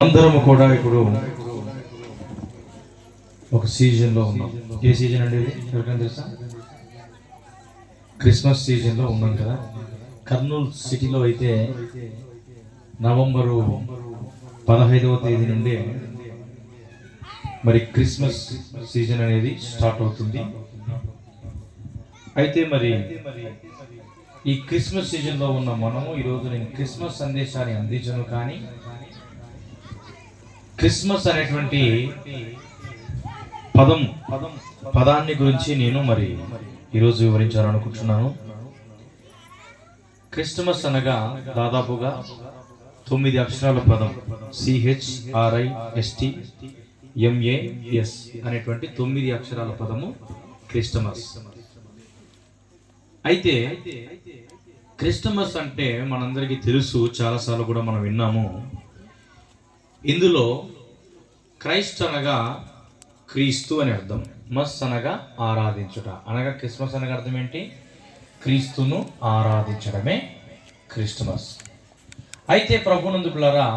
అందరము కూడా ఇప్పుడు ఒక సీజన్లో ఉన్నాం. ఏ సీజన్ అండి ఇది? ఎవరికైనా తెలుసా? క్రిస్మస్ సీజన్లో ఉన్నాం కదా. కర్నూలు సిటీలో అయితే నవంబరు 15వ తేదీ నుండి మరి క్రిస్మస్ సీజన్ అనేది స్టార్ట్ అవుతుంది. అయితే మరి ఈ క్రిస్మస్ సీజన్లో ఉన్న మనము ఈరోజు నేను క్రిస్మస్ సందేశాన్ని అందించను, కానీ క్రిస్మస్ అనేటువంటి పదాన్ని గురించి నేను మరి ఈరోజు వివరించాలనుకుంటున్నాను. క్రిస్మస్ అనగా దాదాపుగా 9 అక్షరాల పదం. CHRISTMAS అనేటువంటి 9 అక్షరాల పదము క్రిస్టమస్. అయితే క్రిస్టమస్ అంటే మనందరికీ తెలుసు, చాలాసార్లు కూడా మనం విన్నాము. ఇందులో క్రైస్ట్ అనగా క్రీస్తు అని అర్థం, మస్ అనగా ఆరాధించుట. అనగా క్రిస్మస్ అనగా అర్థం ఏంటి? క్రీస్తును ఆరాధించడమే క్రిస్టమస్. అయితే ప్రభునందు పిల్లరా,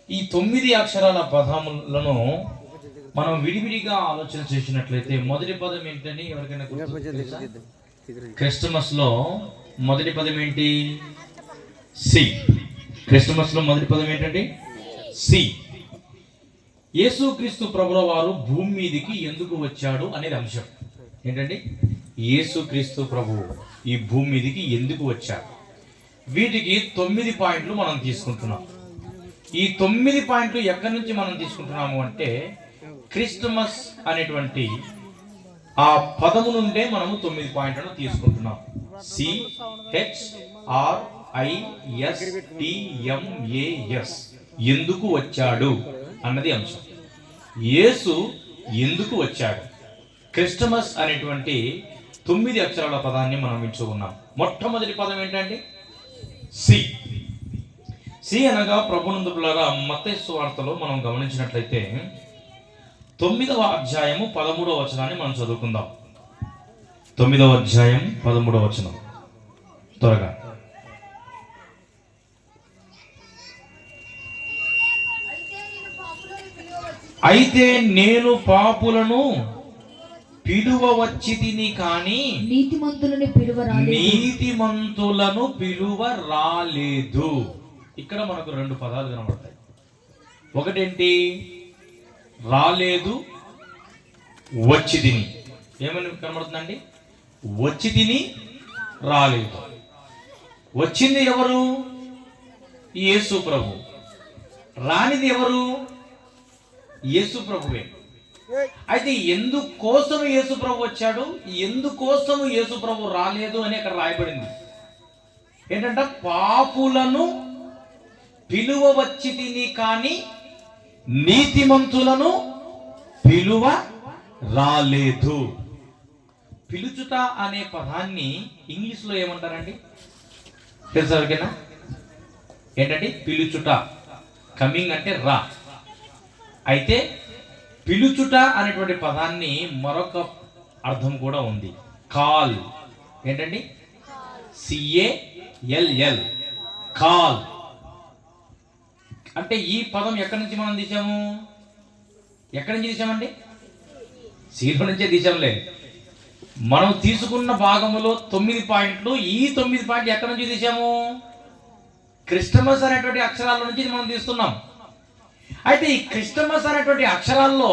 ఈ 9 అక్షరాల పదములను మనం విడివిడిగా ఆలోచన చేసినట్లయితే మొదటి పదం ఏంటని ఎవరికైనా గుర్తు? క్రిస్టమస్ లో మొదటి పదం ఏంటి? సి. క్రిస్టమస్ లో మొదటి పదం ఏంటండి? సి. యేసుక్రీస్తు ప్రభుల వారు భూమి మీదకి ఎందుకు వచ్చాడు అనేది అంశం. ఏంటండి? యేసుక్రీస్తు ప్రభువు ఈ భూమి మీదకి ఎందుకు వచ్చాడు? వీటికి 9 పాయింట్లు మనం తీసుకుంటున్నాం. ఈ 9 పాయింట్లు ఎక్కడి నుంచి మనం తీసుకుంటున్నాము అంటే క్రిస్టమస్ అనేటువంటి ఆ పదము నుండే మనము 9 పాయింట్లను తీసుకుంటున్నాం. CHRISTMAS ఎందుకు వచ్చాడు అన్నది అంశం. యేసు ఎందుకు వచ్చాడు? క్రిస్టమస్ అనేటువంటి 9 అక్షరాల పదాన్ని మనం ఎంచుకున్నాం. మొట్టమొదటి పదం ఏంటంటే సి. సి అనగా ప్రభునందు పిల్లరా, మత్తయి సువార్తలో మనం గమనించినట్లయితే 9వ అధ్యాయము 13వ వచనాన్ని మనం చదువుకుందాం. 9వ అధ్యాయం 13వ వచనం త్వరగా. అయితే నేను పాపులను పిలువవచ్చితిని కానీ నీతిమంతులను పిలువ రాలేదు. ఇక్కడ మనకు 2 పదాలు కనబడతాయి. ఒకటేంటి? రాలేదు, వచ్చి తిని. ఏమని కనబడుతుందండి? వచ్చి తిని, రాలేదు. వచ్చింది ఎవరు? యేసు ప్రభు. రానిది ఎవరు? యేసు ప్రభువే. అయితే ఎందుకోసము యేసు ప్రభు వచ్చాడు, ఎందుకోసము యేసు ప్రభు రాలేదు అని అక్కడ రాయబడింది. ఏంటంటే పాపులను పిలువవచ్చి తిని కానీ నీతిమంతులను పిలువ రాలేదు. పిలుచుట అనే పదాన్ని ఇంగ్లీష్లో ఏమంటారండి? తెలుసా ఎవరికైనా? ఏంటంటే పిలుచుట. కమింగ్ అంటే రా. అయితే పిలుచుట అనేటువంటి పదాన్ని మరొక అర్థం కూడా ఉంది. కాల్. ఏంటండి? CALL. కాల్ అంటే ఈ పదం ఎక్కడి నుంచి మనం తీసాము? ఎక్కడి నుంచి తీసామండి? సీలో నుంచే తీసాంలే. మనం తీసుకున్న భాగములో 9 పాయింట్లు. ఈ 9 పాయింట్లు ఎక్కడి నుంచి తీసాము? క్రిస్టమస్ అనేటువంటి అక్షరాల నుంచి మనం తీస్తున్నాం. అయితే ఈ క్రిస్టమస్ అనేటువంటి అక్షరాల్లో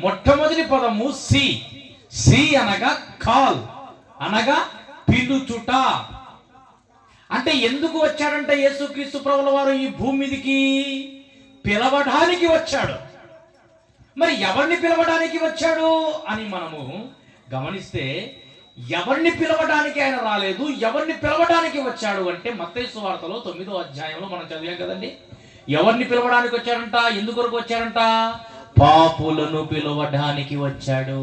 మొట్టమొదటి పదము సి. సి అనగా కాల్, అనగా పిలుచుట. అంటే ఎందుకు వచ్చాడంటే యేసుక్రీస్తు ప్రభుల వారు ఈ భూమి మీదకి పిలవడానికి వచ్చాడు. మరి ఎవరిని పిలవడానికి వచ్చాడు అని మనము గమనిస్తే, ఎవరిని పిలవడానికి ఆయన రాలేదు, ఎవరిని పిలవడానికి వచ్చాడు అంటే మత్తయి సువార్తలో 9వ అధ్యాయంలో మనం చదివాం కదండి. ఎవరిని పిలవడానికి వచ్చాడంట? ఎందుకొరకు వచ్చాడంట? పాపులను పిలవడానికి వచ్చాడు.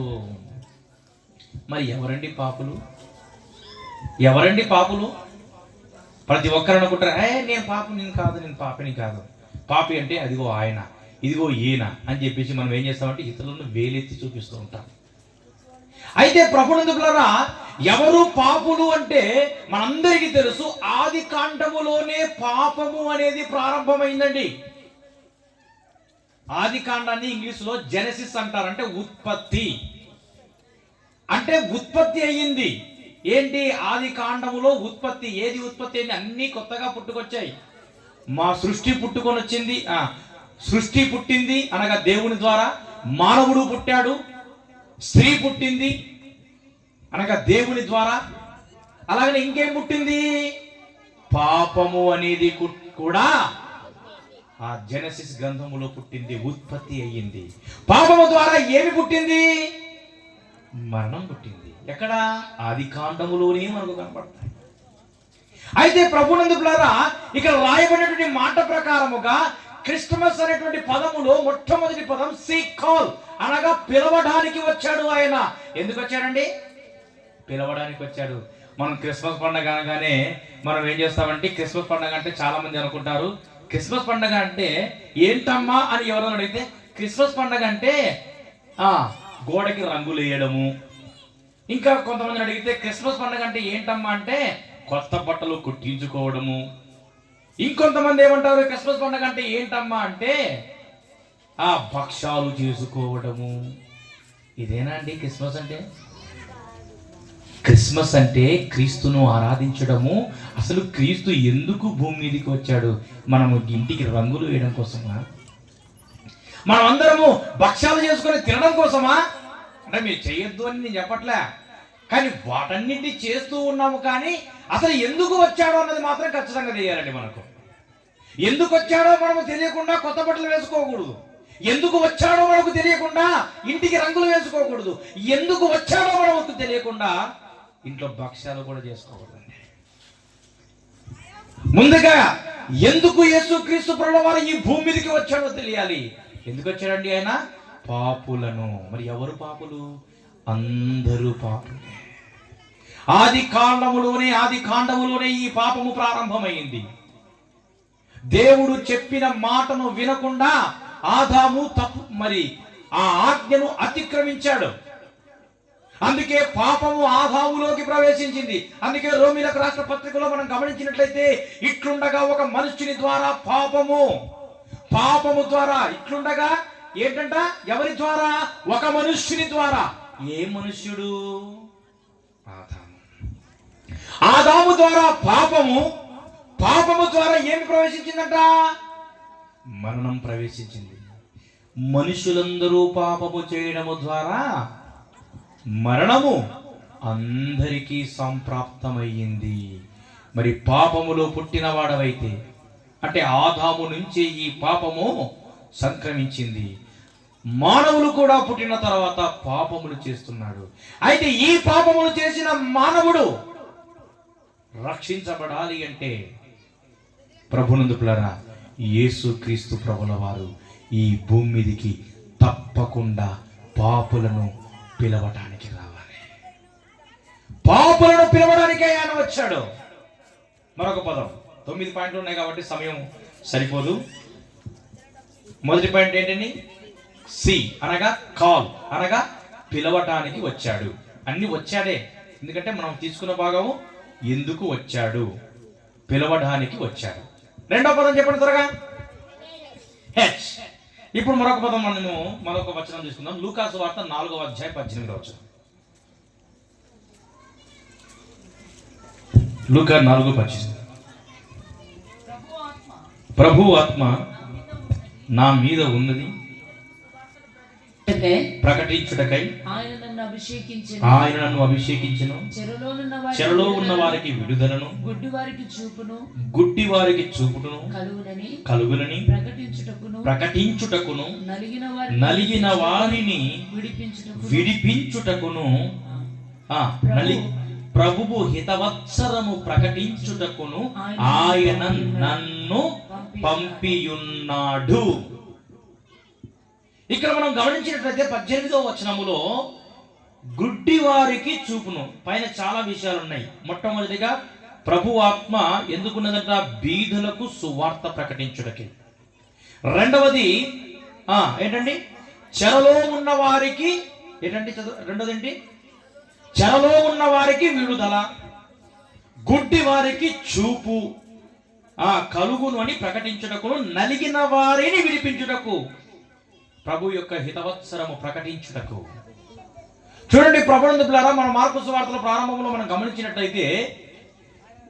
మరి ఎవరండి పాపులు? ఎవరండి పాపులు? ప్రతి ఒక్కరు అనుకుంటారు, నేను పాపిని కాదు, నేను పాపిని కాదు. పాపి అంటే అదిగో ఆయన, ఇదిగో ఈయన అని చెప్పేసి మనం ఏం చేస్తామంటే ఇతరులను వేలెత్తి చూపిస్తూ ఉంటాం. అయితే ప్రభునందు పిల్లరా, ఎవరు పాపులు అంటే మనందరికీ తెలుసు, ఆది కాండములోనే పాపము అనేది ప్రారంభమైందండి. ఆది కాండాన్ని ఇంగ్లీష్లో జెనసిస్ అంటారు. అంటే ఉత్పత్తి, అంటే ఉత్పత్తి అయ్యింది. ఏంటి ఆది కాండములో ఉత్పత్తి? ఏది ఉత్పత్తి అయింది? అన్నీ కొత్తగా పుట్టుకొచ్చాయి. మా సృష్టి పుట్టుకొని వచ్చింది. సృష్టి పుట్టింది అనగా దేవుని ద్వారా. మానవుడు పుట్టాడు. స్త్రీ పుట్టింది అనగా దేవుని ద్వారా. అలాగనే ఇంకేం పుట్టింది? పాపము అనేది కూడా ఆ జెనసిస్ గ్రంథములో పుట్టింది, ఉత్పత్తి అయ్యింది. పాపము ద్వారా ఏమి పుట్టింది? మరణం పుట్టింది. ఎక్కడ? ఆది కాండములోనే మనకు కనపడతాయి. అయితే ప్రభునందులారా, ఇక్కడ రాయబడినటువంటి మాట ప్రకారముగా క్రిస్టమస్ అనేటువంటి పదములో మొట్టమొదటి పదం సీక్ కాల్ అనగా పిలవడానికి వచ్చాడు ఆయన. ఎందుకు వచ్చాడండి? పిలవడానికి వచ్చాడు. మనం క్రిస్మస్ పండుగ అనగానే మనం ఏం చేస్తామంటే, క్రిస్మస్ పండుగ అంటే చాలా మంది అనుకుంటారు క్రిస్మస్ పండుగ అంటే ఏంటమ్మా అని ఎవరైనా అడిగితే, క్రిస్మస్ పండుగ అంటే గోడకి రంగులు వేయడము. ఇంకా కొంతమందిని అడిగితే క్రిస్మస్ పండుగ అంటే ఏంటమ్మా అంటే కొత్త బట్టలు కుట్టించుకోవడము. ఇంకొంతమంది ఏమంటారు క్రిస్మస్ పండుగ అంటే ఏంటమ్మా అంటే భక్షాలు చేసుకోవడము. ఇదేనా అండి క్రిస్మస్ అంటే? క్రిస్మస్ అంటే క్రీస్తును ఆరాధించడము. అసలు క్రీస్తు ఎందుకు భూమి మీదకి వచ్చాడు? మనము ఇంటికి రంగులు వేయడం కోసమా? మనం అందరము భక్షాలు చేసుకొని తినడం కోసమా? అంటే మీరు చేయొద్దు అని నేను చెప్పట్లే, కానీ వాటన్నింటినీ చేస్తూ ఉన్నాము. కానీ అసలు ఎందుకు వచ్చాడో అన్నది మాత్రం ఖచ్చితంగా తెలియాలండి. మనకు ఎందుకు వచ్చాడో మనకు తెలియకుండా కొత్త బట్టలు వేసుకోకూడదు. ఎందుకు వచ్చాడో మనకు తెలియకుండా ఇంటికి రంగులు వేసుకోకూడదు. ఎందుకు వచ్చాడో మనకు తెలియకుండా ఇంట్లో భక్ష్యాలు కూడా చేసుకోకూడదండి. ముందుగా ఎందుకు యేసుక్రీస్తు ప్రభువు వారు ఈ భూమి మీదకి వచ్చాడో తెలియాలి. ఎందుకు వచ్చాడండి ఆయన? పాపులను. మరి ఎవరు పాపులు? అందరూ పాపులే. ఆది కాండములోనే ఈ పాపము ప్రారంభమైంది. దేవుడు చెప్పిన మాటను వినకుండా ఆదాము ఆ ఆజ్ఞను అతిక్రమించాడు. అందుకే పాపము ఆదాములోకి ప్రవేశించింది. అందుకే రోమీలకు రాష్ట్ర పత్రికలో మనం గమనించినట్లయితే, ఇట్లుండగా ఒక మనుష్యుని ద్వారా పాపము ద్వారా ఇట్లుండగా ఏంటంట? ఎవరి ద్వారా? ఒక మనుష్యుని ద్వారా. ఏ మనుష్యుడు? ఆదాము ద్వారా పాపము ద్వారా ఏమి ప్రవేశించిందంట? మరణం ప్రవేశించింది. మనుషులందరూ పాపము చేయడము ద్వారా మరణము అందరికీ సంప్రాప్తమయ్యింది. మరి పాపములో పుట్టిన వాడవైతే, అంటే ఆదాము నుంచే ఈ పాపము సంక్రమించింది. మానవులు కూడా పుట్టిన తర్వాత పాపములు చేస్తున్నాడు. అయితే ఈ పాపములు చేసిన మానవుడు రక్షించబడాలి అంటే ప్రభునందులారా, యేసుక్రీస్తు ప్రభుల వారు ఈ భూమి మీదికి తప్పకుండా పాపులను పిలవటానికి రావాలి. పాపులను పిలవడానికి ఆయన వచ్చాడు. మరొక పదం, 9 పాయింట్లు ఉన్నాయి కాబట్టి సమయం సరిపోదు. మొదటి పాయింట్ ఏంటండి? సి అనగా కాల్ అనగా పిలవటానికి వచ్చాడు. అన్ని వచ్చాడే, ఎందుకంటే మనం తీసుకున్న భాగము ఎందుకు వచ్చాడు, పిలవడానికి వచ్చాడు. రెండో పదం చెప్పండి త్వరగా. హెచ్. ఇప్పుడు మరొక పదం మనము మరొక వచనం తీసుకుందాం. లూకాసు వార్త 4వ అధ్యాయం 18వ వచనం. లూకా 4:18. ప్రభు ఆత్మ నా మీద ఉన్నది ప్రకటించుటకై ఆయన నన్ను అభిషేకించెను. చెరలో ఉన్న వారికి విడుదలను, గుడ్డి వారికి చూపుటను కలుగునని ప్రకటించుటకును, నలిగిన వారిని విడిపించుటకును, ప్రభువు హితవత్సరము ప్రకటించుటకును ఆయన నన్ను పంపియున్నాడు. ఇక్కడ మనం గమనించినట్లయితే 18వ వచనములో గుడ్డి వారికి చూపును పైన చాలా విషయాలు ఉన్నాయి. మొట్టమొదటిగా ప్రభు ఆత్మ ఎందుకున్నదంట? బీదులకు సువార్త ప్రకటించుటకి. రెండవది ఏంటండి? చెరలో ఉన్న వారికి ఏంటండి? రెండవది ఏంటి? చెరలో ఉన్న వారికి విడుదల, గుడ్డి వారికి చూపు కలుగును అని ప్రకటించుటకు, నలిగిన వారిని విడిపించుటకు. ప్రభు యొక్క హితవత్సరము ప్రకటించుటకు. చూడండి ప్రభునందు పిల్లారా, మన మార్కు సువార్తల ప్రారంభంలో మనం గమనించినట్లయితే,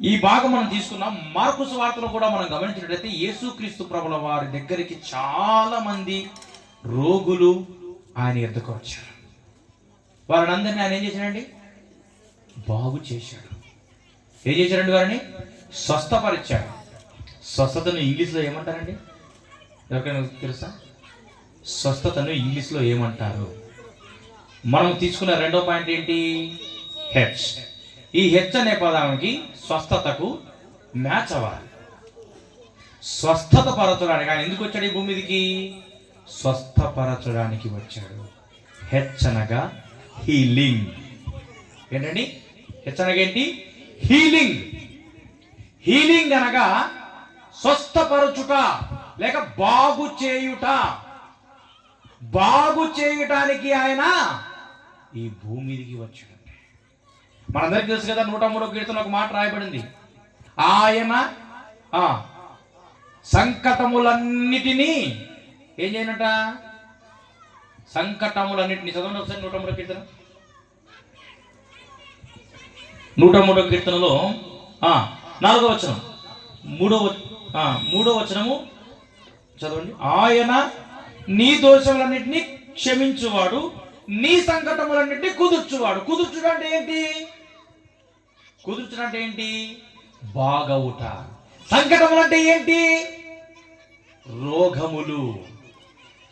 ఈ భాగం మనం తీసుకున్నాం. మార్కు సువార్తలో కూడా మనం గమనించినట్లయితే యేసుక్రీస్తు ప్రభుల వారి దగ్గరికి చాలా మంది రోగులు ఆయన ఎద్దుకు వచ్చారు. వారిని అందరినీ ఆయన ఏం చేశాడండి? బాగు చేశాడు. ఏం చేశాడండి? వారిని స్వస్థపరిచాడు. స్వస్థతను ఇంగ్లీష్లో ఏమంటారండి? ఎవరికైనా తెలుసా? స్వస్థతను ఇంగ్లీష్లో ఏమంటారు? మనం తీసుకున్న రెండో పాయింట్ ఏంటి? హెచ్. ఈ హెచ్ అనే పదానికి స్వస్థతకు మ్యాచ్ అవ్వాలి. స్వస్థత పరచడానికి ఆయన ఎందుకు వచ్చాడు? ఈ భూమి మీదకి స్వస్థపరచడానికి వచ్చాడు. హెచ్ అనగా హీలింగ్. ఏంటండి హెచ్ అనగా ఏంటి? హీలింగ్. హీలింగ్ అనగా స్వస్థపరచుట లేక బాగు చేయుట. బాగు చేయటానికి ఆయన ఈ భూమి మీదకి వచ్చాడు. మనందరికీ తెలుసు కదా, 103వ కీర్తనలో ఒక మాట రాయబడింది. ఆయన సంకటములన్నిటినీ ఏం చేయనట? సంకటములన్నిటినీ. చదవండి ఒకసారి 103వ కీర్తన. 103వ కీర్తనలో 4వ వచనం, 3వ వచనము చదవండి. ఆయన నీ దోషములన్నింటినీ క్షమించువాడు, నీ సంకటములన్నింటినీ కుదుర్చువాడు. కుదుర్చుడు అంటే ఏంటి? కుదుర్చుడు అంటే ఏంటి? బాగవుట. సంకటములు అంటే ఏంటి? రోగములు.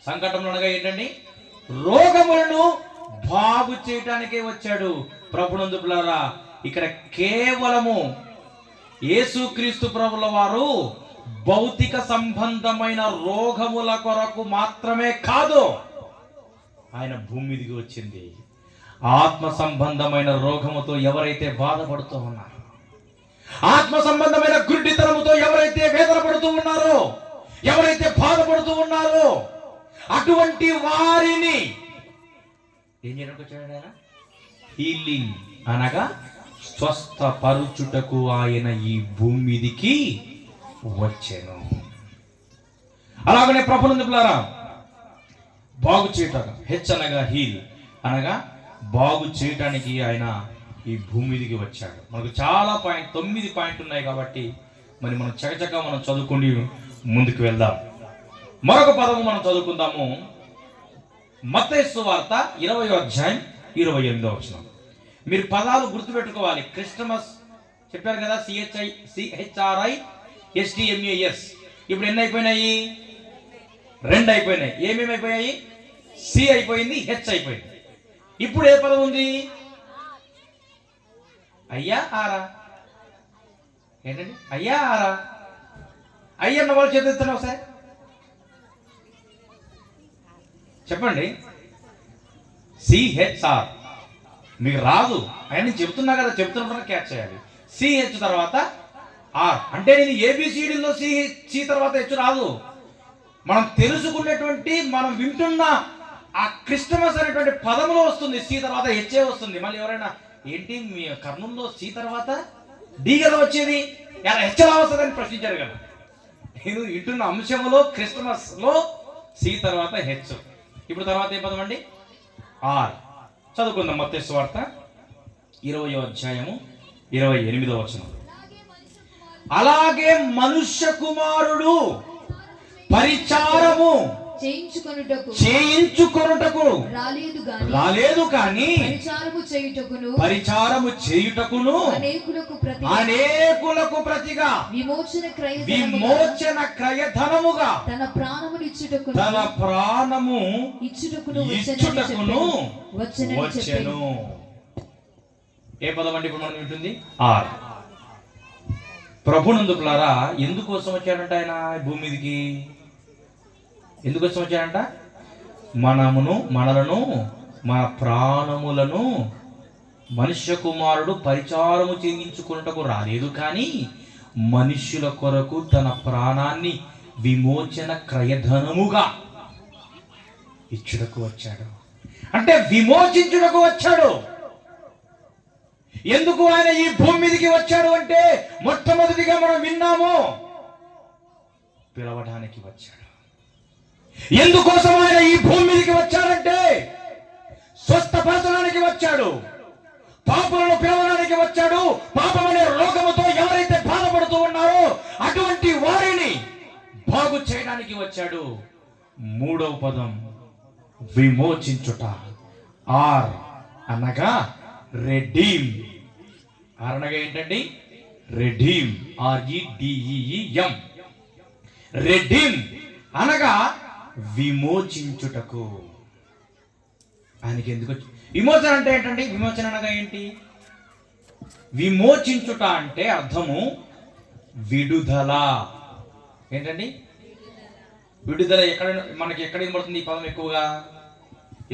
సంకటములు అనగా ఏంటండి? రోగములను బాగు చేయటానికే వచ్చాడు ప్రభునందు పిల్లారా. ఇక్కడ కేవలము యేసుక్రీస్తు ప్రభుల వారు భౌతిక సంబంధమైన రోగముల కొరకు మాత్రమే కాదు ఆయన భూమి మీదకి వచ్చింది. ఆత్మ సంబంధమైన రోగముతో ఎవరైతే బాధపడుతూ ఉన్నారో, ఆత్మ సంబంధమైన గుడ్డితనముతో ఎవరైతే వేదన పడుతూ ఉన్నారో, ఎవరైతే బాధపడుతూ ఉన్నారో, అటువంటి వారిని ఏం చేయడానికి వచ్చాడు ఆయన? హీలింగ్ అనగా స్వస్థపరుచుటకు ఆయన ఈ భూమి మీదికి వచ్చాను. అలాగనే ప్రభునందు పిల్లారా, బాగు చేయటం, హెచ్ అనగా హీల్ అనగా బాగు చేయటానికి ఆయన ఈ భూమి మీదకి వచ్చాడు. మనకు చాలా 9 పాయింట్లు ఉన్నాయి కాబట్టి మరి మనం చకచక మనం చదువుకుని ముందుకు వెళ్దాం. మరొక పదము మనం చదువుకుందాము. మత్తయి సువార్త 20వ అధ్యాయం 28వ వచనం. మీరు పదాలు గుర్తుపెట్టుకోవాలి. క్రిస్టమస్ చెప్పారు కదా, CHRISTMAS. ఇప్పుడు ఎన్ని అయిపోయినాయి? 2 అయిపోయినాయి. ఏమేమి అయిపోయాయి? సి అయిపోయింది, హెచ్ అయిపోయింది. ఇప్పుడు ఏ పదం ఉంది? అయ్యా ఆరా. ఏంటండి? అయ్యా ఆరా. అయ్యన్న వాళ్ళు చేతున్నా ఒకసారి చెప్పండి. CHR మీకు రాదు ఆయన చెప్తున్నా కదా, చెప్తున్నా క్యాచ్ చేయాలి. CH తర్వాత R అంటే నేను ABCDలో సి తర్వాత హెచ్ రాదు. మనం తెలుసుకునేటువంటి, మనం వింటున్న ఆ క్రిస్టమస్ అనేటువంటి పదంలో వస్తుంది. సి తర్వాత హెచ్ఏ వస్తుంది. మళ్ళీ ఎవరైనా ఏంటి మీ కర్నూలులో సి తర్వాత డి కదా వచ్చేది, ఎలా హెచ్ ఎలా వస్తుందని ప్రశ్నించారు కదా. నేను వింటున్న అంశంలో క్రిస్టమస్ లో సి తర్వాత హెచ్. ఇప్పుడు తర్వాత ఏ పదం అండి? ఆర్. చదువుకుందాం. మత్తయి సువార్త 20వ అధ్యాయము 28వ వచనం. అలాగే మనుష్య కుమారుడు పరిచారము చేయించుకొనుటకు రాలేదు కానీ పరిచారము చేయుటకును అనేకులకు ప్రతిగా విమోచన క్రయధనముగా తన ప్రాణము ఇచ్చుటకును వచ్చెను. ఏ పదం అండి ఇప్పుడు మనం వింటుంది? ఆర్. ప్రభునందు పిల్లారా, ఎందుకోసం వచ్చాడంట ఆయన భూమి మీదకి? ఎందుకోసం వచ్చాడంట? మనలను మన ప్రాణములను మనుష్య కుమారుడు పరిచారము చేయించుకున్నటకు రాలేదు కానీ మనుష్యుల కొరకు తన ప్రాణాన్ని విమోచన క్రయధనముగా ఇచ్చుటకు వచ్చాడు. అంటే విమోచించుటకు వచ్చాడు. ఎందుకు ఆయన ఈ భూమి మీదకి వచ్చాడు అంటే, మొట్టమొదటిగా మనం విన్నాము, పిలవడానికి వచ్చాడు. ఎందుకోసం ఆయన ఈ భూమి మీదకి వచ్చాడంటే స్వస్థపరచడానికి వచ్చాడు, పాపులను పిలవడానికి వచ్చాడు. పాపం అనే రోగముతో ఎవరైతే బాధపడుతూ ఉన్నారో అటువంటి వారిని బాగు చేయడానికి వచ్చాడు. మూడవ పదం విమోచించుట. ఆర్ అనగా రెడీమ్. ఆర్ అనగా ఏంటండి? రెడీమ్. REDEEM. రెడీమ్ అనగా విమోచించుటకు. ఆయనకి ఎందుకు విమోచన అంటే ఏంటండి? విమోచన అనగా ఏంటి? విమోచించుట అంటే అర్థము విడుదల. ఏంటండి? విడుదల. మనకి ఎక్కడ పడుతుంది ఈ పదం ఎక్కువగా?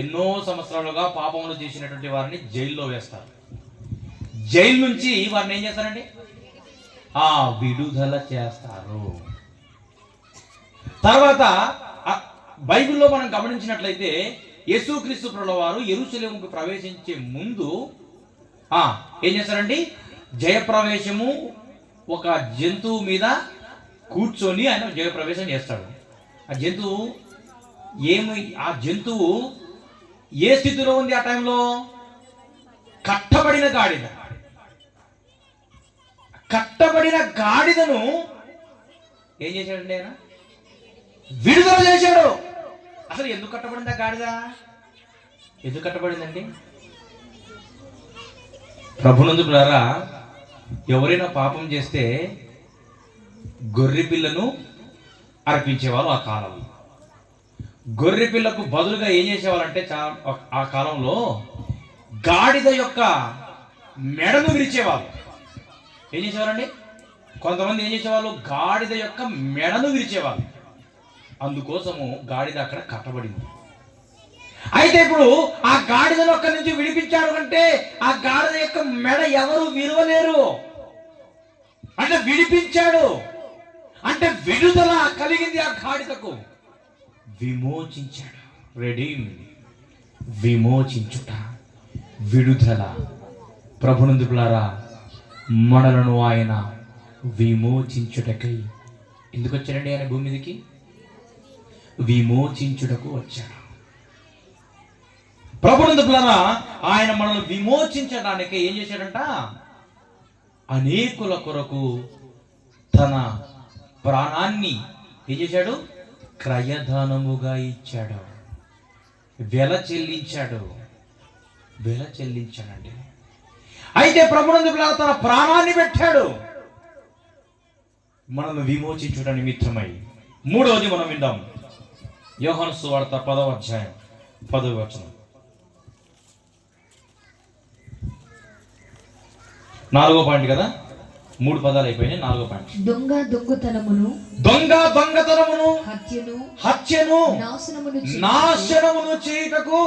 ఎన్నో సంవత్సరాలుగా పాపములు చేసినటువంటి వారిని జైల్లో వేస్తారు. జైలు నుంచి వారిని ఏం చేస్తారండి? విడుదల చేస్తారు. తర్వాత బైబిల్లో మనం గమనించినట్లయితే యేసుక్రీస్తు ప్రభువు వారు యెరూషలేముకు ప్రవేశించే ముందు ఏం చేస్తారండి? జయప్రవేశము. ఒక జంతువు మీద కూర్చొని ఆయన జయప్రవేశం చేస్తాడు. ఆ జంతువు ఏ స్థితిలో ఉంది ఆ టైంలో? కట్టబడిన గాడిద. కట్టబడిన గాడిదను ఏం చేశాడండి? ఆయన విడుదల చేశాడు. అసలు ఎందుకు కట్టబడింది ఆ గాడిద? ఎందుకు కట్టబడిందండి? ప్రభునందు ద్వారా ఎవరైనా పాపం చేస్తే గొర్రె పిల్లను అర్పించేవాళ్ళు ఆ కాలంలో. గొర్రె పిల్లకు బదులుగా ఏం చేసేవాళ్ళంటే ఆ కాలంలో గాడిద యొక్క మెడను విరిచేవాళ్ళు. ఏం చేసేవారండి? కొంతమంది ఏం చేసేవాళ్ళు? గాడిద యొక్క మెడను విరిచేవాళ్ళు. అందుకోసము గాడిద అక్కడ కట్టబడింది. అయితే ఇప్పుడు ఆ గాడిదను అక్కడి నుంచి విడిపించాడు అంటే ఆ గాడిద యొక్క మెడ ఎవరు విరవలేరు. అంటే విడిపించాడు అంటే విడుదల కలిగింది ఆ గాడిదకు. విమోచించాడు. రెడీమ్. విమోచించుట, విడుదల. ప్రభునందు పిల్లారా, మనలను ఆయన విమోచించుటకై ఎందుకు వచ్చాడండి? ఆయన భూమి మీదకి విమోచించుటకు వచ్చాడు. ప్రభునందు పిల్లారా, ఆయన మనల్ని విమోచించడానికి ఏం చేశాడంట? అనేకుల కొరకు తన ప్రాణాన్ని ఏం చేశాడు? క్రయధనముగా ఇచ్చాడు. వెల చెల్లించాడండి. అయితే ప్రభునందు పిల్లారా తన ప్రాణాన్ని పెట్టాడు మనల్ని విమోచించుట నిమిత్తమై. మూడవది మనం విందాం. యోహాను సువార్త 10వ అధ్యాయం 10వ వచనం. 4వ పాయింట్ కదా, 3 పదాలు అయిపోయినాయి. 4వ పాయింట్. దొంగ దొంగతనమును హత్యను నాశనమును చేయుటకు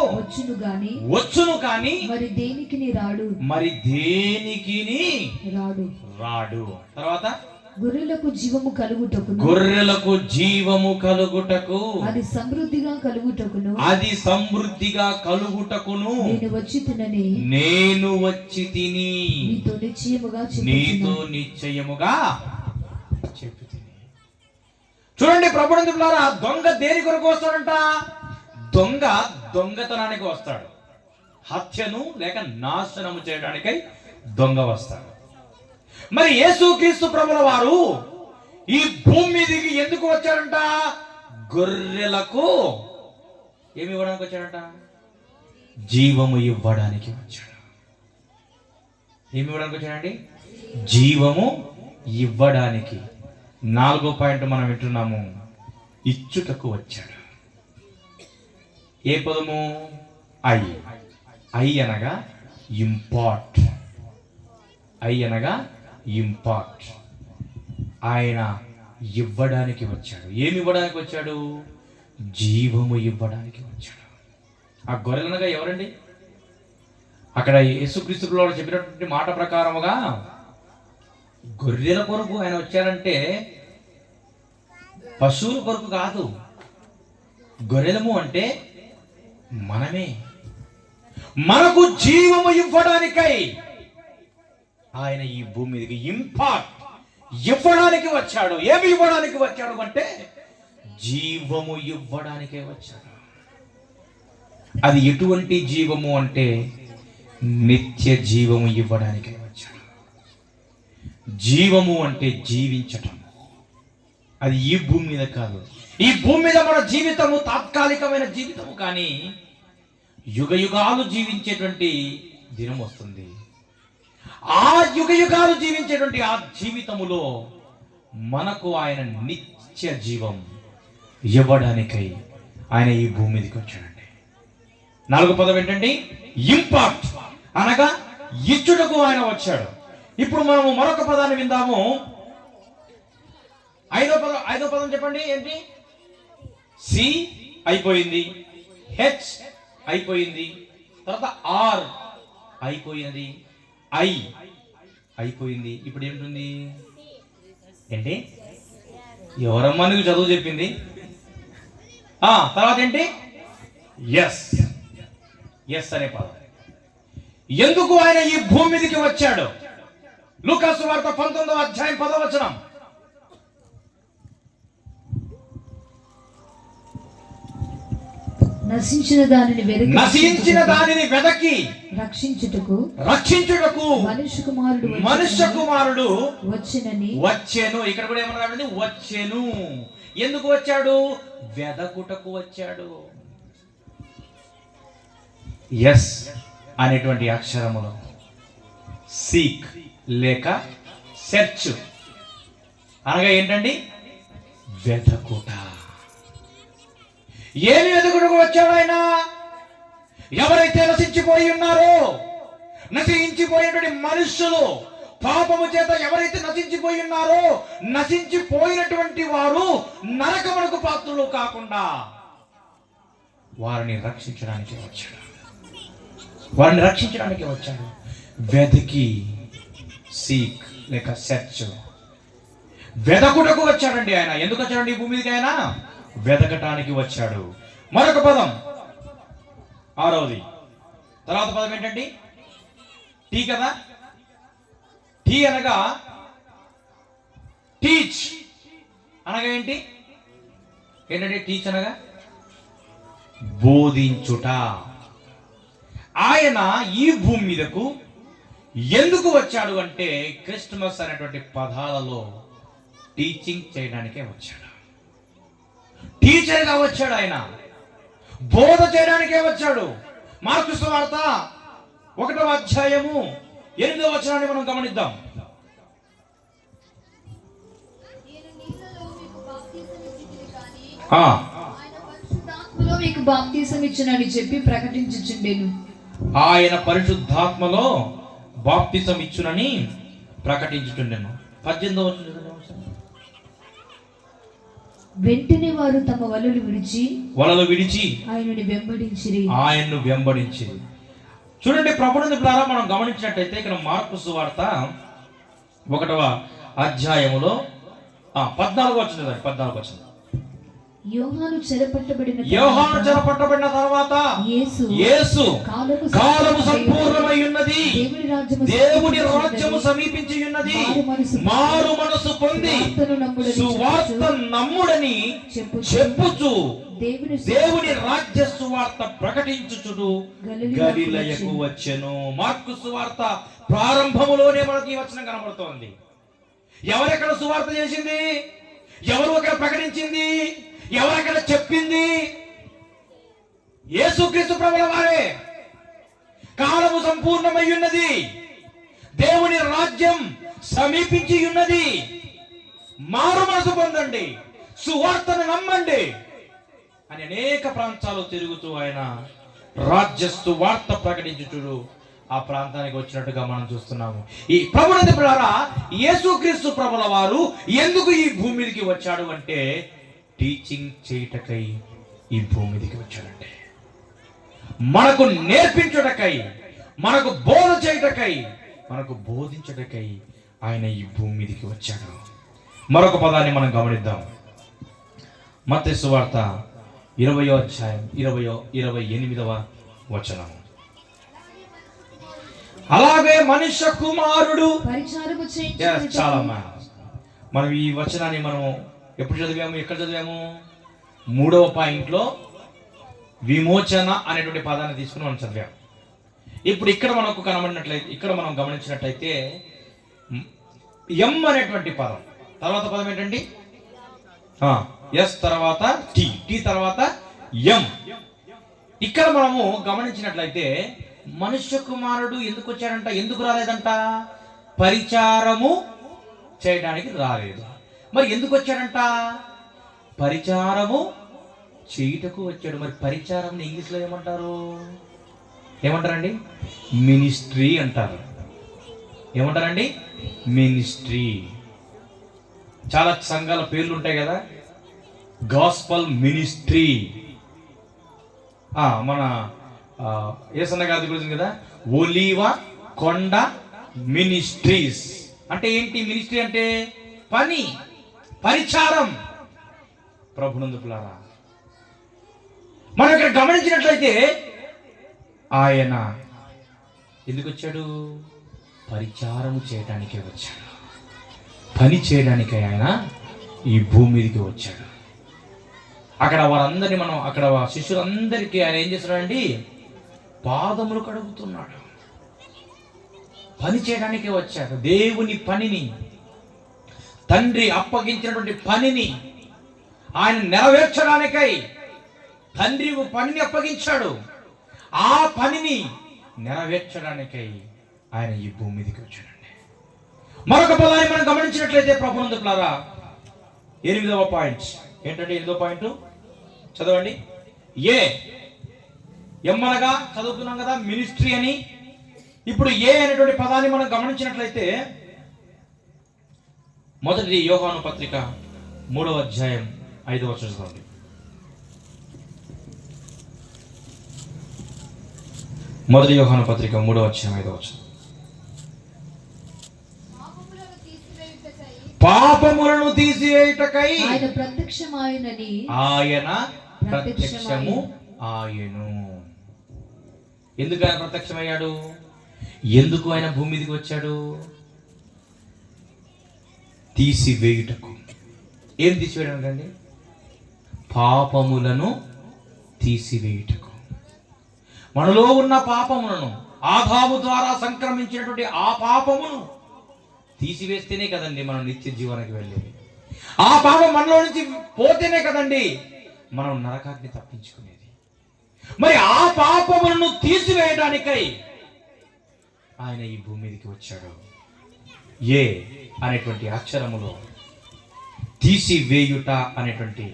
వచ్చును కానీ మరి దేనికిని రాడు. తర్వాత గొర్రెలకు జీవము కలుగుటకు అది సమృద్ధిగా కలుగుటకును నేను వచ్చి తిని నీతో నిశ్చయముగా చెప్పి తిని. చూడండి ప్రభునందు పిల్లారా, దొంగ దేని కొరకు వస్తాడంట? దొంగతనానికి వస్తాడు. హత్యను లేక నాశనము చేయడానికై దొంగ వస్తాడు. మరి యేసుక్రీస్తు ప్రభుల వారు ఈ భూమి మీదకి ఎందుకు వచ్చాడంట? గొర్రెలకు ఏమి ఇవ్వడానికి వచ్చాడంట? జీవము ఇవ్వడానికి వచ్చాడు. ఏమి ఇవ్వడానికి వచ్చాడండి? జీవము ఇవ్వడానికి. 4వ పాయింట్ మనం వింటున్నాము, ఇచ్చుటకు వచ్చాడు. ఏ పదము? ఐ అనగా ఇంపార్ట్. ఆయన ఇవ్వడానికి వచ్చాడు. ఏమి ఇవ్వడానికి వచ్చాడు? జీవము ఇవ్వడానికి వచ్చాడు. ఆ గొర్రెలనగా ఎవరండి? అక్కడ యేసుక్రీస్తులో చెప్పినటువంటి మాట ప్రకారముగా గొర్రెల కొరకు ఆయన వచ్చారంటే పశువుల కొరకు కాదు. గొర్రెలము అంటే మనమే. మనకు జీవము ఇవ్వడానికై ఆయన ఈ భూమి మీదకి ఇంపార్ట్ ఇవ్వడానికి వచ్చాడు. ఏమి ఇవ్వడానికి వచ్చాడు అంటే జీవము ఇవ్వడానికే వచ్చాడు. అది ఎటువంటి జీవము అంటే నిత్య జీవము ఇవ్వడానికే వచ్చాడు. జీవము అంటే జీవించటం. అది ఈ భూమి మీద కాదు. ఈ భూమి మీద మన జీవితము తాత్కాలికమైన జీవితము, కానీ యుగ యుగాలు జీవించేటువంటి దినం వస్తుంది. ఆ యుగ యుగాలు జీవించేటువంటి ఆ జీవితములో మనకు ఆయన నిత్య జీవం ఇవ్వడానికై ఆయన ఈ భూమి మీదకి వచ్చాడండి. 4వ పదం ఏంటండి? ఇంపాక్ట్, అనగా ఇచ్చుటకు ఆయన వచ్చాడు. ఇప్పుడు మనము మరొక పదాన్ని విందాము. 5వ పదం చెప్పండి ఏంటి? సి అయిపోయింది, హెచ్ అయిపోయింది, తర్వాత ఆర్ అయిపోయినది, ఐ అయిపోయింది. ఇప్పుడు ఏంటుంది? ఏంటి? ఎవరమ్మా నీకు చదువు చెప్పింది? తర్వాత ఏంటి? ఎస్. ఎస్ అనే పదం. ఎందుకు ఆయన ఈ భూమి మీదకి వచ్చాడు? లూకా సువార్త 19వ అధ్యాయం 10వ వచనం. నశించిన దానిని వెదకి రక్షించుటకు మనుష్య కుమారుడు వచ్చెను. ఇక్కడ కూడా ఏమన్నా వచ్చెను. ఎందుకు వచ్చాడు? వెదకుటకు వచ్చాడు. ఎస్ అనేటువంటి అక్షరములో సీక్ లేక సెర్చ్ అనగా ఏంటండి? వెదకుట. ఏమి వెదకుటకు వచ్చాడు ఆయన? ఎవరైతే నశించిపోయి ఉన్నారో, నశించిపోయినటువంటి మనుషులు, పాపము చేత ఎవరైతే నశించిపోయి ఉన్నారో, నశించిపోయినటువంటి వారు నరకమునకు పాత్రులు కాకుండా వారిని రక్షించడానికి వచ్చాడు. వారిని రక్షించడానికి వచ్చాడు. వెదకి, సీక్ లేక సెర్చ్, వెదకుటకు వచ్చాడండి ఆయన. ఎందుకు వచ్చాడండి ఈ భూమి మీదకి? ఆయన వెదకటానికి వచ్చాడు. మరొక పదం 6వది. తర్వాత పదం ఏంటండి? టీ కదా. టీ అనగా టీచ్ అనగా ఏంటి? ఏంటంటే టీచ్ అనగా బోధించుట. ఆయన ఈ భూమి మీదకు ఎందుకు వచ్చాడు అంటే క్రిస్టమస్ అనేటువంటి పదాలలో టీచింగ్ చేయడానికే వచ్చాడు. టీచర్గా వచ్చాడు ఆయన. బోధ చేయడానికే వచ్చాడు. మార్కు సువార్త 1వ అధ్యాయము 8వ వచనాన్ని మనం గమనిద్దాం. మీకు బాప్తిసం ఇచ్చునని చెప్పి ప్రకటించుచుండెను. ఆయన పరిశుద్ధాత్మలో బాప్తిసం ఇచ్చునని ప్రకటించుచుండెను. 18వ వచనం. వెంటనే వారు తమ వలలు విడిచి ఆయనను వెంబడించిరి. చూడండి ప్రభుని ద్వారా మనం గమనించినట్టయితే ఇక్కడ మార్కు సువార్త 1వ అధ్యాయములో 14వ వచనం. యోహాను చెరపట్టబడిన తర్వాత యేసు కాలము సంపూర్ణమై ఉన్నది, దేవుని రాజ్యము సమీపించి ఉన్నది, మారు మనసు పొంది సువార్త నమ్ముడని చెప్పుచు దేవుని రాజ్య సువార్త ప్రకటించుచుడు గలిలయకు వచ్చెను. మార్కు సువార్త ప్రారంభములోనే మనకి ఈ వచనం కనబడుతోంది. ఎవరెక్కడ సువార్త చేసింది? ఎవరు అక్కడ ప్రకటించింది? ఎవరక్కడ చెప్పింది? యేసుక్రీస్తు ప్రభుల వారే. కాలము సంపూర్ణమై ఉన్నది, దేవుని రాజ్యం సమీపించి ఉన్నది, మారు మనసు పొందండి, సువార్తను నమ్మండి అని అనేక ప్రాంతాలు తిరుగుతూ ఆయన రాజ్య సువార్త ప్రకటించుచు ఆ ప్రాంతానికి వచ్చినట్టుగా మనం చూస్తున్నాము. ఈ ప్రభునందు ద్వారా యేసుక్రీస్తు ప్రభుల వారు ఎందుకు ఈ భూమి మీదకి వచ్చాడు అంటే టీచింగ్ చేయటకై ఈ భూమి మీదకి వచ్చాడంటే, మనకు నేర్పించుటకై, మనకు బోధ చేయటకై, మనకు బోధించుటకై ఆయన ఈ భూమి మీదకి వచ్చాడు. మరొక పదాన్ని మనం గమనిద్దాం. మత్తయి సువార్త 20వ అధ్యాయం 28వ వచనం. అలాగే మనుష్య కుమారుడు చాలా మనం ఈ వచనాన్ని మనం ఎప్పుడు చదివాము? ఎక్కడ చదివాము? 3వ పాయింట్లో విమోచన అనేటువంటి పదాన్ని తీసుకుని మనం చదివాం. ఇప్పుడు ఇక్కడ మనం గమనించినట్లయితే ఎం అనేటువంటి పదం, తర్వాత పదం ఏంటండి? ఎస్ తర్వాత టీ తర్వాత ఎం. ఇక్కడ మనము గమనించినట్లయితే మనుష్య కుమారుడు ఎందుకు వచ్చాడంట? ఎందుకు రాలేదంట? పరిచారము చేయడానికి రాలేదు. మరి ఎందుకు వచ్చాడంట? పరిచారము చేయుటకు వచ్చాడు. మరి పరిచారం ఇంగ్లీష్లో ఏమంటారండి? మినిస్ట్రీ అంటారు. ఏమంటారండి? మినిస్ట్రీ. చాలా సంఘాల పేర్లు ఉంటాయి కదా, గాస్పల్ మినిస్ట్రీ. మన ఏసన్న గారి గురించి కదా, ఒలీవ కొండ మినిస్ట్రీస్. అంటే ఏంటి మినిస్ట్రీ అంటే? పని, పరిచారం. ప్రభునందుకులారా, మనం ఇక్కడ గమనించినట్లయితే ఆయన ఎందుకు వచ్చాడు? పరిచారము చేయడానికే వచ్చాడు. పని చేయడానికి ఆయన ఈ భూమి మీదకి వచ్చాడు. అక్కడ శిష్యులందరికీ ఆయన ఏం చేస్తున్నాడండి? పాదములు కడుగుతున్నాడు. పని చేయడానికే వచ్చాడు. దేవుని పనిని, తండ్రి అప్పగించినటువంటి పనిని ఆయన నెరవేర్చడానికై తండ్రి పనిని అప్పగించాడు. ఆ పనిని నెరవేర్చడానికై ఆయన ఈ భూమి మీదకి వచ్చాడండి. మరొక పదాన్ని మనం గమనించినట్లయితే ప్రభునందుకులారా, 8వ పాయింట్ ఏంటంటే? 8వ పాయింట్ చదవండి. ఎమ్మనగా చదువుతున్నాం కదా మినిస్ట్రీ అని. ఇప్పుడు అనేటువంటి పదాన్ని మనం గమనించినట్లయితే మొదటి యోహాను పత్రిక 3వ అధ్యాయం 5వ వచనం చదవండి. మొదటి యోహాను పత్రిక 3వ అధ్యాయం 5వ వచనం. పాపములను తీసివేయుటకై ఆయన ప్రత్యక్షము ఆయను. ఎందుకు ఆయన ప్రత్యక్షమయ్యాడు? ఎందుకు ఆయన భూమి మీదకి వచ్చాడు? తీసివేయుటకు. ఏం తీసివేయడం అండి? పాపములను తీసివేయుటకు. మనలో ఉన్న పాపములను, ఆదాము ద్వారా సంక్రమించినటువంటి ఆ పాపమును తీసివేస్తేనే కదండి మనం నిత్య జీవనానికి వెళ్ళేది. ఆ పాపం మనలో నుంచి పోతేనే కదండి మనం నరకాన్ని తప్పించుకునేది. మరి ఆ పాపములను తీసివేయడానికై ఆయన ఈ భూమి మీదకి వచ్చాడు. అనేటువంటి అక్షరములో తీసివేయుట అనేటువంటి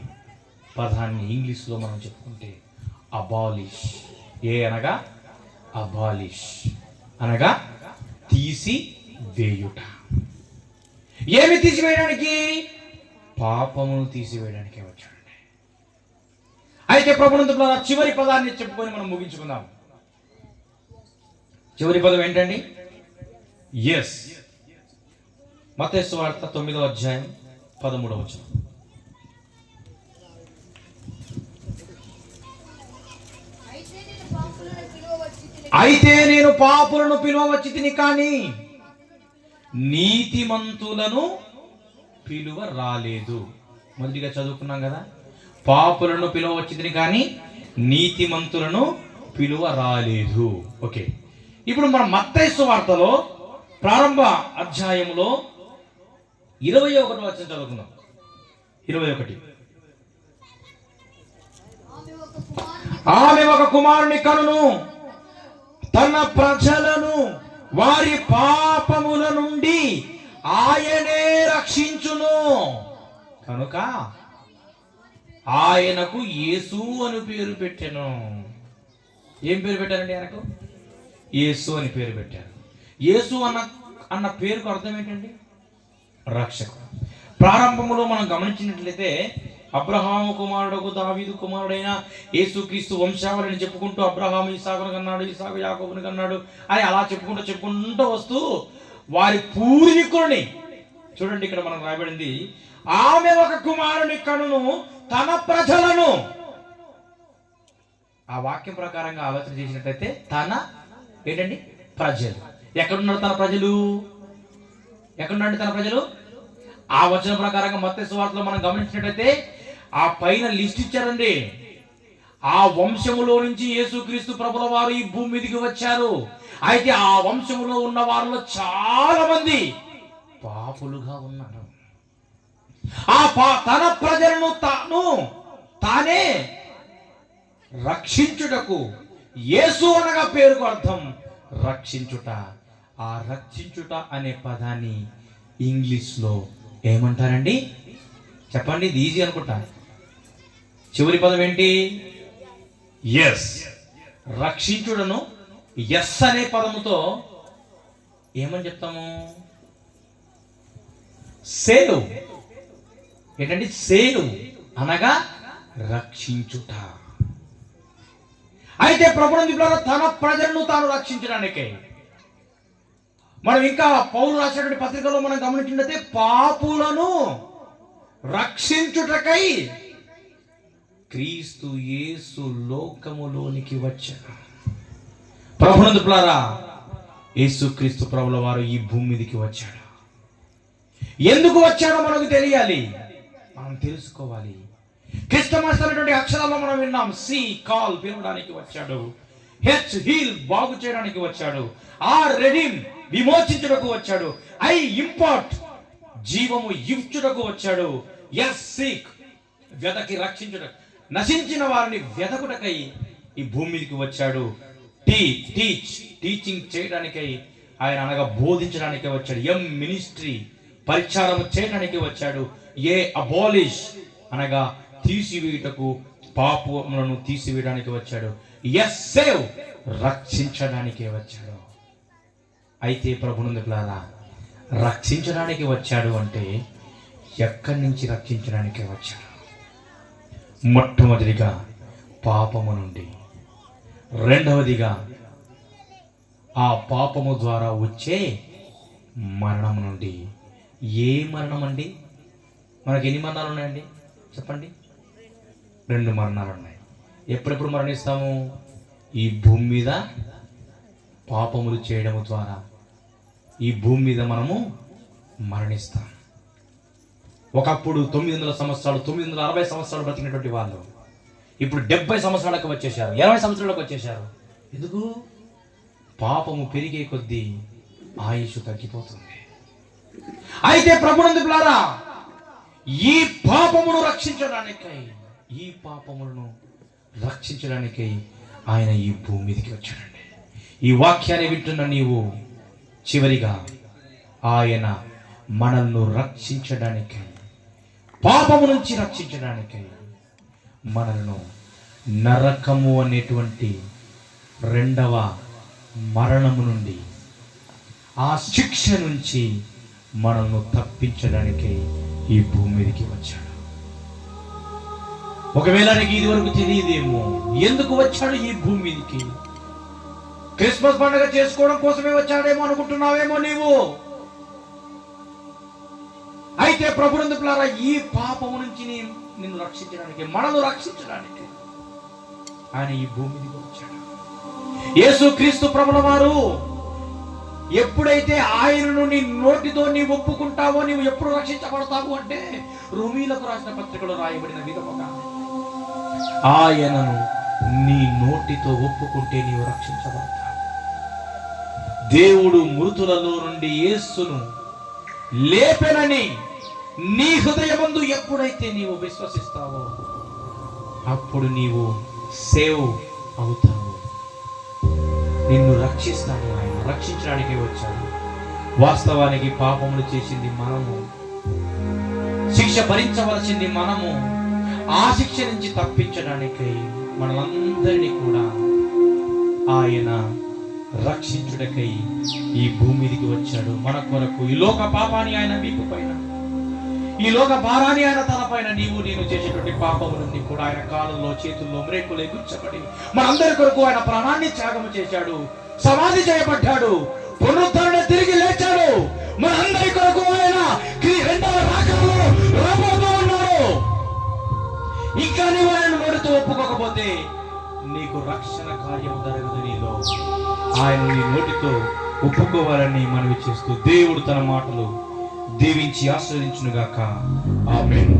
పదాన్ని ఇంగ్లీష్లో మనం చెప్పుకుంటే అబాలిష్. అనగా అబాలిష్ అనగా తీసివేయుట. ఏమి తీసివేయడానికి? పాపమును తీసివేయడానికే వచ్చాడండి. అయితే ప్రభునందులో చివరి పదాన్ని చెప్పుకొని మనం ముగించుకుందాం. చివరి పదం ఏంటండి? మత్తయి సువార్త 9వ అధ్యాయం 13వ వచనం. అయితే నేను పాపులను పిలువవచ్చి తిని కానీ నీతిమంతులను పిలువ రాలేదు. మొదటిగా చదువుకున్నాం కదా, పాపులను పిలువవచ్చి తిని కానీ నీతిమంతులను పిలువ రాలేదు. ఓకే, ఇప్పుడు మనం మత్తయి సువార్తలో ప్రారంభ అధ్యాయంలో 21వ వచనం చదువుకుందాం. 21. ఆమె ఒక కుమారుని కనును, తన ప్రజలను వారి పాపముల నుండి ఆయనే రక్షించును. కనుక ఆయనకు యేసు అని పేరు పెట్టాను. ఏం పేరు పెట్టారండి ఆయనకు? యేసు అని పేరు పెట్టారు. యేసు అన్న పేరుకు అర్థం ఏంటండి? రక్షకుడు. ప్రారంభంలో మనం గమనించినట్లయితే అబ్రహాము కుమారుడు దావీదు కుమారుడైన యేసుక్రీస్తు వంశావళిని చెప్పుకుంటూ అబ్రహాము ఇసాకును కన్నాడు, ఇసాకు యాకోబుని కన్నాడు అని అలా చెప్పుకుంటూ వస్తూ వారి పూర్వీకులని చూడండి. ఇక్కడ మనం రాయబడింది, ఆమె ఒక కుమారుని కనును తన ప్రజలను. ఆ వాక్యం ప్రకారంగా ఆలోచన చేసినట్లయితే తన ఏంటండి? ప్రజలు. ఎక్కడున్నారు తన ప్రజలు? ఎక్కడున్నారండి తన ప్రజలు? ఆ వచన ప్రకారంగా మత్తయి సువార్తలో మనం గమనించినట్లయితే ఆ పైన లిస్ట్ ఇచ్చారండి. ఆ వంశములో నుంచి యేసుక్రీస్తు ప్రభుల వారు ఈ భూమి మీదకి వచ్చారు. అయితే ఆ వంశములో ఉన్న వారిలో చాలా మంది పాపులుగా ఉన్నారు. తన ప్రజలను తానే రక్షించుటకు, యేసు అనగా పేరుకు అర్థం రక్షించుట. ఆ రక్షించుట అనే పదాన్ని ఇంగ్లీష్లో ఏమంటారండి? చెప్పండి, ఇది ఈజీ అనుకుంటా. చివరి పదం ఏంటి? ఎస్. రక్షించుడను ఎస్ అనే పదముతో ఏమని చెప్తాము? సేవ్. ఏంటంటే సేవ్ అనగా రక్షించుట. అయితే ప్రభునందు తన ప్రజలను తాను రక్షించడానికే. మనం ఇంకా పౌలు రాసినటువంటి పత్రికలో మనం గమనించినట్లయితే పాపులను రక్షించుటకై క్రీస్తు యేసు లోకములోనికి వచ్చాడు. ప్రభునందు ప్రియులారా, యేసు క్రీస్తు ప్రభుల వారు ఈ భూమి మీదకి వచ్చాడు. ఎందుకు వచ్చాడో మనకు తెలియాలి, మనం తెలుసుకోవాలి. క్రిస్టమస్ అనేటువంటి అక్షరాల్లో మనం విన్నాం. సి కాల్, పిలవడానికి వచ్చాడు. హెచ్ హీల్, బాగు చేయడానికి వచ్చాడు. ఆర్ రెడీమ్, విమోచించుటకు వచ్చాడు. ఐ ఇంపార్ట్, జీవము ఇచ్చుటకు వచ్చాడు. ఎస్ సీక్, వెదకి రక్షించుటకు, నశించిన వారిని వెదకుటకై ఈ భూమి మీదకి వచ్చాడు. టీచ్, టీచింగ్ చేయడానికై ఆయన అనగా బోధించడానికే వచ్చాడు. ఎం మినిస్ట్రీ, పరిచారం చేయడానికి వచ్చాడు. ఏ అబాలిష్ అనగా తీసివేయుటకు, పాపములను తీసివేయడానికి వచ్చాడు. ఎస్ సేవ్, రక్షించడానికే వచ్చాడు. అయితే ప్రభునందులారా, రక్షించడానికి వచ్చాడు అంటే ఎక్కడి నుంచి రక్షించడానికి వచ్చాడు? మొట్టమొదటిగా పాపము నుండి, రెండవదిగా ఆ పాపము ద్వారా వచ్చే మరణం నుండి. ఏ మరణం అండి? మనకి ఎన్ని మరణాలు ఉన్నాయండి చెప్పండి? 2 మరణాలు ఉన్నాయి. ఎప్పుడెప్పుడు మరణిస్తాము? ఈ భూమి మీద పాపములు చేయడం ద్వారా ఈ భూమి మీద మనము మరణిస్తాం. ఒకప్పుడు 900 సంవత్సరాలు, 960 సంవత్సరాలు బ్రతికినటువంటి వాళ్ళు ఇప్పుడు 70 సంవత్సరాలకు వచ్చేసారు, 20 సంవత్సరాలకు వచ్చేసారు. ఎందుకు? పాపము పెరిగే కొద్దీ ఆయుష్ తగ్గిపోతుంది. అయితే ప్రభునందులారా, ఈ పాపమును రక్షించడానికై ఆయన ఈ భూమి మీదకి వచ్చాడండి. ఈ వాక్యాన్ని వింటున్న నీవు, చివరిగా ఆయన మనల్ని రక్షించడానికై, పాపము నుంచి రక్షించడానికై మనల్ని నరకము అనేటువంటి 2వ మరణము నుండి, ఆ శిక్ష నుంచి మనల్ని తప్పించడానికై ఈ భూమి మీదకి వచ్చాడు. ఒకవేళ నీకు ఇది వరకు తెలియదేమో ఎందుకు వచ్చాడు ఈ భూమి మీదకి. క్రిస్మస్ పండుగ చేసుకోవడం కోసమే వచ్చాడేమో అనుకుంటున్నావేమో నీవు. అయితే ప్రభునందులారా, ఈ పాపము నుంచి నిన్ను రక్షించడానికి, మనల్ని రక్షించడానికి ఆయన ఈ భూమి మీదకి వచ్చాడు. యేసుక్రీస్తు ప్రభుల వారు ఎప్పుడైతే ఆయనను నీ నోటితో నీవు ఒప్పుకుంటావో నీవు ఎప్పుడు రక్షించబడతావు అంటే, రోమీయులకు రాసిన పత్రికలో రాయబడిన విధముగా ఆయనను నీ నోటితో ఒప్పుకుంటే నీవు రక్షించబడతావు. దేవుడు మృతులలో నుండి యేసును లేపెనని నీ హృదయమందు ఎప్పుడైతే నీవు విశ్వసిస్తావో అప్పుడు నీవు సేవ్ అవుతావు. నిన్ను రక్షిస్తాడు. ఆయన రక్షించడానికి వచ్చాడు. వాస్తవానికి పాపములు చేసింది మనము, శిక్ష భరించవలసింది మనము. ఆ శిక్ష నుంచి తప్పించడానికై మనలందరినీ కూడా ఆయన రక్షించుటకై ఈ భూమి మీదకి వచ్చాడు. మన కొరకు ఈ లోక పాపాన్ని ఆయన వీపు పైన, ఈ లోక భారాన్ని ఆయన తలపైన, నీవు నేను చేసేటువంటి పాపములన్నీ కూడా ఆయన కాళ్ళలో, చేతుల్లో మ్రేకులే గుచ్చబడి మనందరి కొరకు ఆయన ప్రాణాన్ని త్యాగం చేశాడు. సమాధి చేయబడ్డాడు, పునరుద్ధరణ తిరిగి లేచాడు. మనందరి కొరకు ఆయన 2వ రాకడలో రాబోతూ ఉన్నాడు. ఇంకా నీవు ఆయన నోటితో ఒప్పుకోకపోతే నీకు రక్షణ కార్యం జరగదు నీలో. ఆయన నీ నోటితో ఒప్పుకోవాలని మనవి చేస్తూ దేవుడు తన మాటలు దీవించి ఆశీర్వదించునుగాక. ఆమేన్.